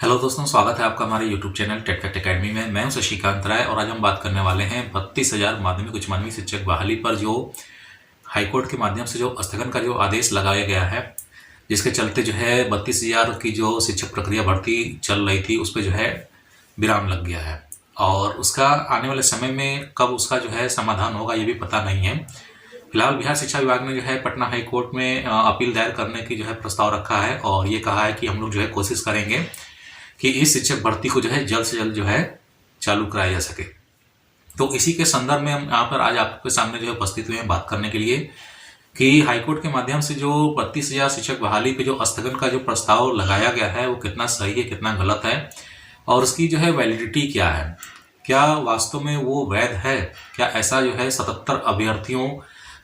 Hello दोस्तों, स्वागत है आपका हमारे YouTube channel Tech Fact Academy में। मैं हूं शशिकांत राय और आज हम बात करने वाले हैं 32,000 माध्यमिक उच्च माध्यमिक शिक्षक बहाली पर जो हाईकोर्ट के माध्यम से जो स्थगन का जो आदेश लगाया गया है, जिसके चलते जो है 32,000 की जो शिक्षक प्रक्रिया भर्ती चल रही थी उस पर जो है विराम लग गया है और उसका आने वाले समय में कब उसका जो है समाधान होगा ये भी पता नहीं है। फिलहाल बिहार शिक्षा विभाग ने जो है पटना हाई कोर्ट में अपील दायर करने की जो है प्रस्ताव रखा है और ये कहा है कि हम लोग जो है कोशिश करेंगे कि इस शिक्षक भर्ती को जो है जल्द से जल्द जो है चालू कराया जा सके। तो इसी के संदर्भ में हम यहाँ पर आज आपके सामने जो है उपस्थित हुए हैं बात करने के लिए कि हाईकोर्ट के माध्यम से जो 32,000 शिक्षक बहाली पे जो स्थगन का जो प्रस्ताव लगाया गया है वो कितना सही है, कितना गलत है और उसकी जो है वैलिडिटी क्या है, क्या वास्तव में वो वैध है, क्या ऐसा जो है 77 अभ्यर्थियों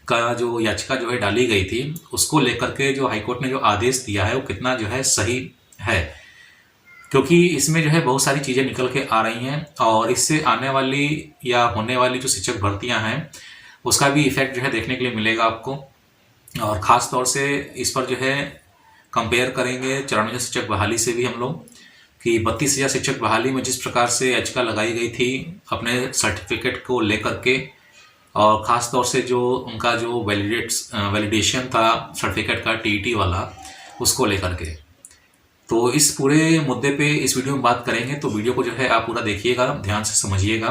का जो याचिका जो है डाली गई थी उसको लेकर के जो हाईकोर्ट ने जो आदेश दिया है वो कितना जो है सही है, क्योंकि इसमें जो है बहुत सारी चीज़ें निकल के आ रही हैं और इससे आने वाली या होने वाली जो शिक्षक भर्तियां हैं उसका भी इफेक्ट जो है देखने के लिए मिलेगा आपको। और ख़ास तौर से इस पर जो है कंपेयर करेंगे 94 शिक्षक बहाली से भी हम लोग कि 32,000 शिक्षक बहाली में जिस प्रकार से याचिका लगाई गई थी अपने सर्टिफिकेट को लेकर के और ख़ास तौर से जो उनका जो वैलिडेशन था सर्टिफिकेट का टीईटी वाला उसको लेकर के, तो इस पूरे मुद्दे पे इस वीडियो में बात करेंगे। तो वीडियो को जो है आप पूरा देखिएगा, ध्यान से समझिएगा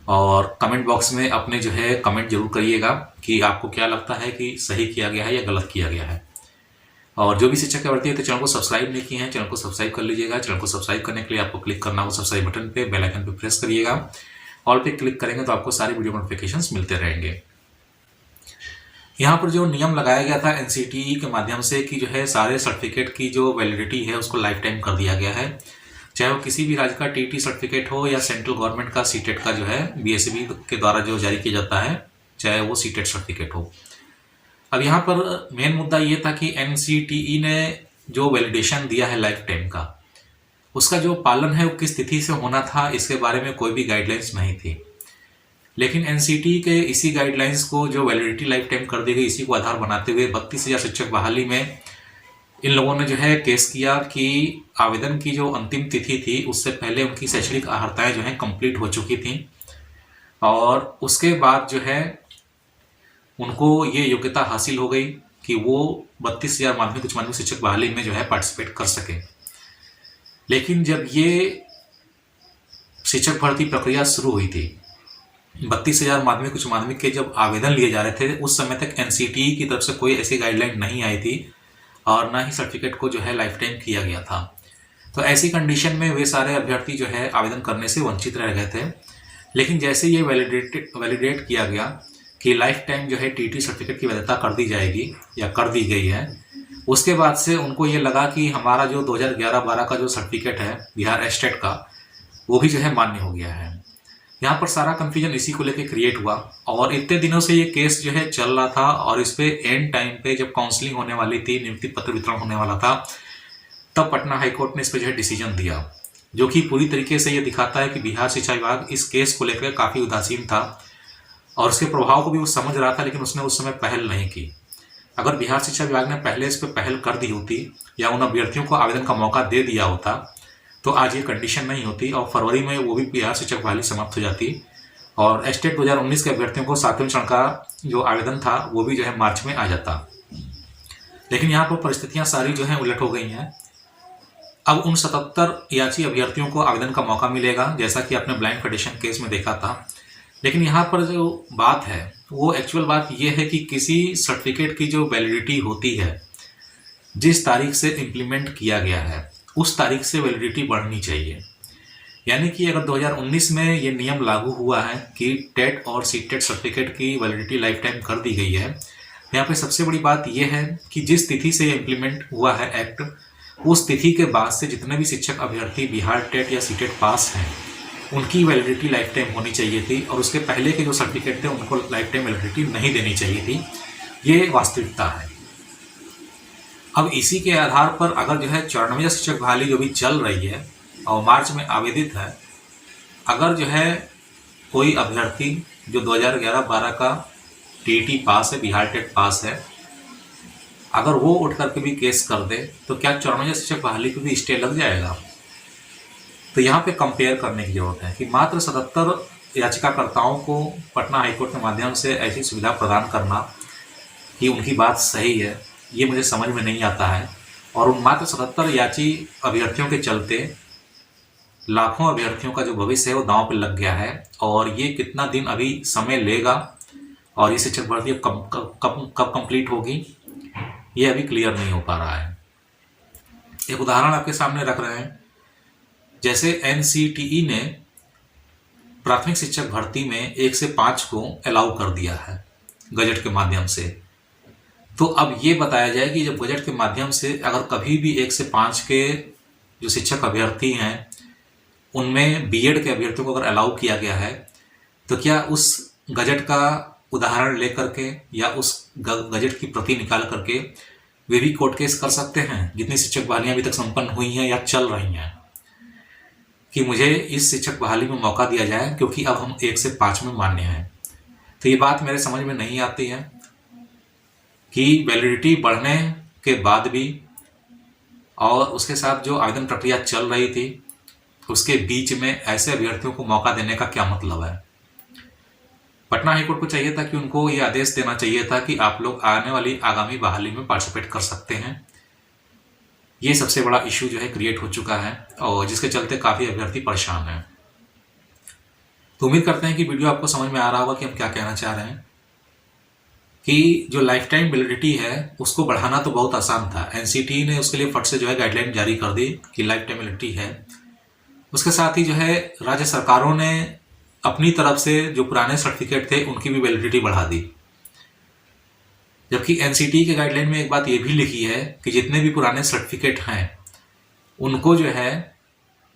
और कमेंट बॉक्स में अपने जो है कमेंट जरूर करिएगा कि आपको क्या लगता है कि सही किया गया है या गलत किया गया है। और जो भी शिक्षक भर्ती है तो चैनल को सब्सक्राइब नहीं किए हैं, चैनल को सब्सक्राइब कर लीजिएगा। चैनल को सब्सक्राइब करने के लिए आपको क्लिक करना होगा सब्सक्राइब बटन पे, बेल आइकन पे प्रेस करिएगा। ऑल पे क्लिक करेंगे तो आपको सारे वीडियो नोटिफिकेशन मिलते रहेंगे। यहाँ पर जो नियम लगाया गया था एनसीटीई के माध्यम से कि जो है सारे सर्टिफिकेट की जो वैलिडिटी है उसको लाइफ टाइम कर दिया गया है, चाहे वो किसी भी राज्य का टीटी सर्टिफिकेट हो या सेंट्रल गवर्नमेंट का सीटेट का जो है बीएसबी के द्वारा जो जारी किया जाता है, चाहे वो सीटेट सर्टिफिकेट हो। अब यहाँ पर मेन मुद्दा ये था कि एनसीटीई ने जो वैलिडेशन दिया है लाइफ टाइम का, उसका जो पालन है वो किस तिथि से होना था इसके बारे में कोई भी गाइडलाइंस नहीं थी। लेकिन एनसीटी के इसी गाइडलाइंस को जो वैलिडिटी लाइफ टाइम कर दी गई, इसी को आधार बनाते हुए 32,000 शिक्षक बहाली में इन लोगों ने जो है केस किया कि आवेदन की जो अंतिम तिथि थी उससे पहले उनकी शैक्षणिक अर्हताएं जो है कंप्लीट हो चुकी थी और उसके बाद जो है उनको ये योग्यता हासिल हो गई कि वो 32,000 माध्यमिक उच्च माध्यमिक शिक्षक बहाली में जो है पार्टिसिपेट कर सके। लेकिन जब ये शिक्षक भर्ती प्रक्रिया शुरू हुई थी, 32,000 माध्यमिक उच्च माध्यमिक के जब आवेदन लिए जा रहे थे उस समय तक एनसीटीई की तरफ से कोई ऐसी गाइडलाइन नहीं आई थी और ना ही सर्टिफिकेट को जो है लाइफ टाइम किया गया था। तो ऐसी कंडीशन में वे सारे अभ्यर्थी जो है आवेदन करने से वंचित रह गए थे। लेकिन जैसे ये वैलिडेट किया गया कि लाइफ टाइम जो है टीटी सर्टिफिकेट की वैधता कर दी जाएगी या कर दी गई है, उसके बाद से उनको ये लगा कि हमारा जो 2011-12 का जो सर्टिफिकेट है बिहार स्टेट का वो भी जो है मान्य हो गया है। यहाँ पर सारा कंफ्यूजन इसी को लेकर क्रिएट हुआ और इतने दिनों से ये केस जो है चल रहा था और इस पे एंड टाइम पे जब काउंसलिंग होने वाली थी, नियुक्ति पत्र वितरण होने वाला था, तब पटना हाईकोर्ट ने इस पे जो है डिसीजन दिया, जो कि पूरी तरीके से ये दिखाता है कि बिहार शिक्षा विभाग इस केस को लेकर काफ़ी उदासीन था और उसके प्रभाव को भी वो समझ रहा था, लेकिन उसने उस समय पहल नहीं की। अगर बिहार शिक्षा विभाग ने पहले इस पर पहल कर दी होती या उन अभ्यर्थियों को आवेदन का मौका दे दिया होता तो आज ये कंडीशन नहीं होती और फरवरी में वो भी बिहार शिक्षक बहाली समाप्त हो जाती और स्टेट 2019 के अभ्यर्थियों को 7वें चरण का जो आवेदन था वो भी जो है मार्च में आ जाता। लेकिन यहाँ पर परिस्थितियाँ सारी जो हैं उलट हो गई हैं। अब उन 77 याची अभ्यर्थियों को आवेदन का मौका मिलेगा, जैसा कि आपने ब्लाइंड फेडरेशन केस में देखा था। लेकिन यहाँ पर जो बात है वो एक्चुअल बात ये है कि किसी सर्टिफिकेट की जो वैलिडिटी होती है, जिस तारीख से इम्प्लीमेंट किया गया है उस तारीख से वैलिडिटी बढ़नी चाहिए। यानी कि अगर 2019 में ये नियम लागू हुआ है कि टेट और सीटेट सर्टिफिकेट की वैलिडिटी लाइफ टाइम कर दी गई है, यहाँ पे सबसे बड़ी बात यह है कि जिस तिथि से ये इम्प्लीमेंट हुआ है एक्ट, उस तिथि के बाद से जितने भी शिक्षक अभ्यर्थी बिहार टेट या सीटेट पास हैं उनकी वैलिडिटी लाइफ टाइम होनी चाहिए थी और उसके पहले के जो सर्टिफिकेट थे उनको लाइफ टाइम वैलिडिटी नहीं देनी चाहिए थी। ये वास्तविकता है। अब इसी के आधार पर अगर जो है 94 शिक्षक बहाली जो भी चल रही है और मार्च में आवेदित है, अगर जो है कोई अभ्यर्थी जो 2011-12 का टीटी पास है, बिहार टेट पास है, अगर वो उठ करके भी केस कर दे तो क्या 94 शिक्षक बहाली को भी स्टे लग जाएगा? तो यहाँ पे कंपेयर करने की जरूरत है कि मात्र 77 याचिकाकर्ताओं को पटना हाईकोर्ट के माध्यम से ऐसी सुविधा प्रदान करना कि उनकी बात सही है, ये मुझे समझ में नहीं आता है। और उन मात्र 77 याची अभ्यर्थियों के चलते लाखों अभ्यर्थियों का जो भविष्य है वो दांव पे लग गया है। और ये कितना दिन अभी समय लेगा और ये शिक्षक भर्ती कब कंप्लीट होगी, ये अभी क्लियर नहीं हो पा रहा है। एक उदाहरण आपके सामने रख रहे हैं, जैसे NCTE ने प्राथमिक शिक्षक भर्ती में 1 से 5 को अलाउ कर दिया है गजट के माध्यम से। तो अब ये बताया जाए कि जब गजट के माध्यम से अगर कभी भी 1 से 5 के जो शिक्षक अभ्यर्थी हैं उनमें बीएड के अभ्यर्थियों को अगर अलाउ किया गया है, तो क्या उस गजट का उदाहरण लेकर के या उस गजट की प्रति निकाल करके वे भी कोर्ट केस कर सकते हैं, जितनी शिक्षक बहालियां अभी तक संपन्न हुई हैं या चल रही हैं, कि मुझे इस शिक्षक बहाली में मौका दिया जाए क्योंकि अब हम 1 से 5 में मान्य हैं। तो ये बात मेरे समझ में नहीं आती है कि वैलिडिटी बढ़ने के बाद भी और उसके साथ जो आवेदन प्रक्रिया चल रही थी उसके बीच में ऐसे अभ्यर्थियों को मौका देने का क्या मतलब है। पटना हाईकोर्ट को चाहिए था कि उनको ये आदेश देना चाहिए था कि आप लोग आने वाली आगामी बहाली में पार्टिसिपेट कर सकते हैं। ये सबसे बड़ा इशू जो है क्रिएट हो चुका है और जिसके चलते काफ़ी अभ्यर्थी परेशान हैं। तो उम्मीद करते हैं कि वीडियो आपको समझ में आ रहा होगा कि हम क्या कहना चाह रहे हैं, कि जो लाइफ टाइम वैलिडिटी है उसको बढ़ाना तो बहुत आसान था। NCTE ने उसके लिए फट से जो है गाइडलाइन जारी कर दी कि लाइफ टाइम वैलिडिटी है। उसके साथ ही जो है राज्य सरकारों ने अपनी तरफ से जो पुराने सर्टिफिकेट थे उनकी भी वैलिडिटी बढ़ा दी, जबकि NCTE के गाइडलाइन में एक बात ये भी लिखी है कि जितने भी पुराने सर्टिफिकेट हैं उनको जो है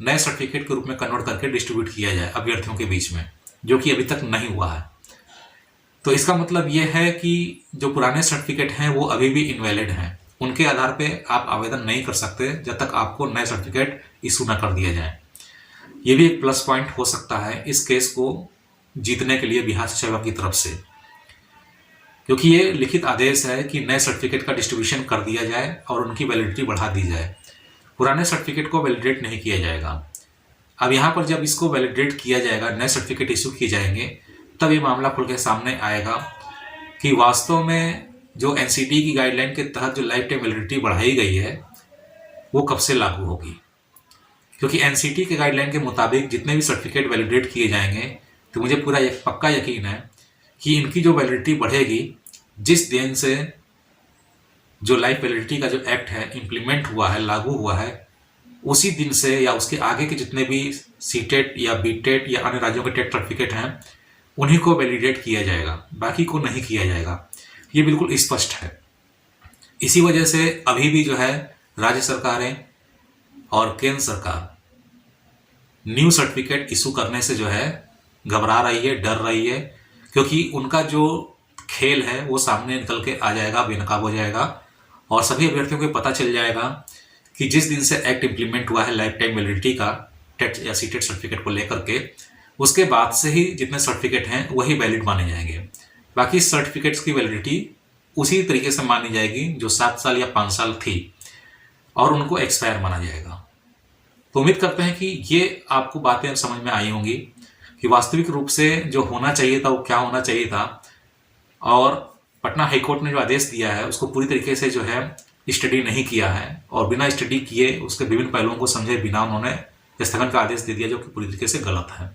नए सर्टिफिकेट के रूप में कन्वर्ट करके डिस्ट्रीब्यूट किया जाए अभ्यर्थियों के बीच में, जो कि अभी तक नहीं हुआ है। तो इसका मतलब ये है कि जो पुराने सर्टिफिकेट हैं वो अभी भी इनवैलिड हैं, उनके आधार पे आप आवेदन नहीं कर सकते जब तक आपको नए सर्टिफिकेट इशू न कर दिया जाए। ये भी एक प्लस पॉइंट हो सकता है इस केस को जीतने के लिए बिहार शिक्षा विभाग की तरफ से, क्योंकि ये लिखित आदेश है कि नए सर्टिफिकेट का डिस्ट्रीब्यूशन कर दिया जाए और उनकी वैलिडिटी बढ़ा दी जाए, पुराने सर्टिफिकेट को वैलिडेट नहीं किया जाएगा। अब यहाँ पर जब इसको वैलिडेट किया जाएगा, नए सर्टिफिकेट इशू किए जाएंगे, तब ये मामला खुल के सामने आएगा कि वास्तव में जो NCTE की गाइडलाइन के तहत जो लाइफ टाइम वैलिडिटी बढ़ाई गई है वो कब से लागू होगी। क्योंकि NCTE के गाइडलाइन के मुताबिक जितने भी सर्टिफिकेट वैलिडेट किए जाएंगे तो मुझे पूरा एक पक्का यकीन है कि इनकी जो वैलिडिटी बढ़ेगी जिस दिन से जो लाइफ वैलिडिटी का जो एक्ट है इम्प्लीमेंट हुआ है, लागू हुआ है, उसी दिन से या उसके आगे के जितने भी सीटेट या बीटेट या अन्य राज्यों के टेट सर्टिफिकेट हैं उन्हीं को वैलिडेट किया जाएगा, बाकी को नहीं किया जाएगा। ये बिल्कुल स्पष्ट है। इसी वजह से अभी भी जो है राज्य सरकारें और केंद्र सरकार न्यू सर्टिफिकेट इशू करने से जो है घबरा रही है, डर रही है, क्योंकि उनका जो खेल है वो सामने निकल के आ जाएगा, बेनकाब हो जाएगा और सभी अभ्यर्थियों को पता चल जाएगा कि जिस दिन से एक्ट इम्प्लीमेंट हुआ है लाइफ टाइम वैलिडिटी का टेट या सीटेट सर्टिफिकेट को लेकर के, उसके बाद से ही जितने सर्टिफिकेट हैं वही वैलिड माने जाएंगे। बाकी सर्टिफिकेट्स की वैलिडिटी उसी तरीके से मानी जाएगी जो 7 साल या 5 साल थी और उनको एक्सपायर माना जाएगा। तो उम्मीद करते हैं कि ये आपको बातें समझ में आई होंगी कि वास्तविक रूप से जो होना चाहिए था वो क्या होना चाहिए था, और पटना हाईकोर्ट ने जो आदेश दिया है उसको पूरी तरीके से जो है स्टडी नहीं किया है और बिना स्टडी किए उसके विभिन्न पहलुओं को समझे बिना उन्होंने स्थगन का आदेश दे दिया, जो कि पूरी तरीके से गलत है।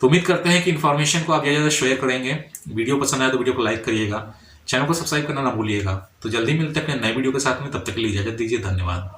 तो उम्मीद करते हैं कि इन्फॉर्मेशन को आप ज़्यादा शेयर करेंगे। वीडियो पसंद आए तो वीडियो को लाइक करिएगा, चैनल को सब्सक्राइब करना ना भूलिएगा। तो जल्दी मिलते हैं अपने नए वीडियो के साथ में, तब तक के लिए इजाजत दीजिए। धन्यवाद।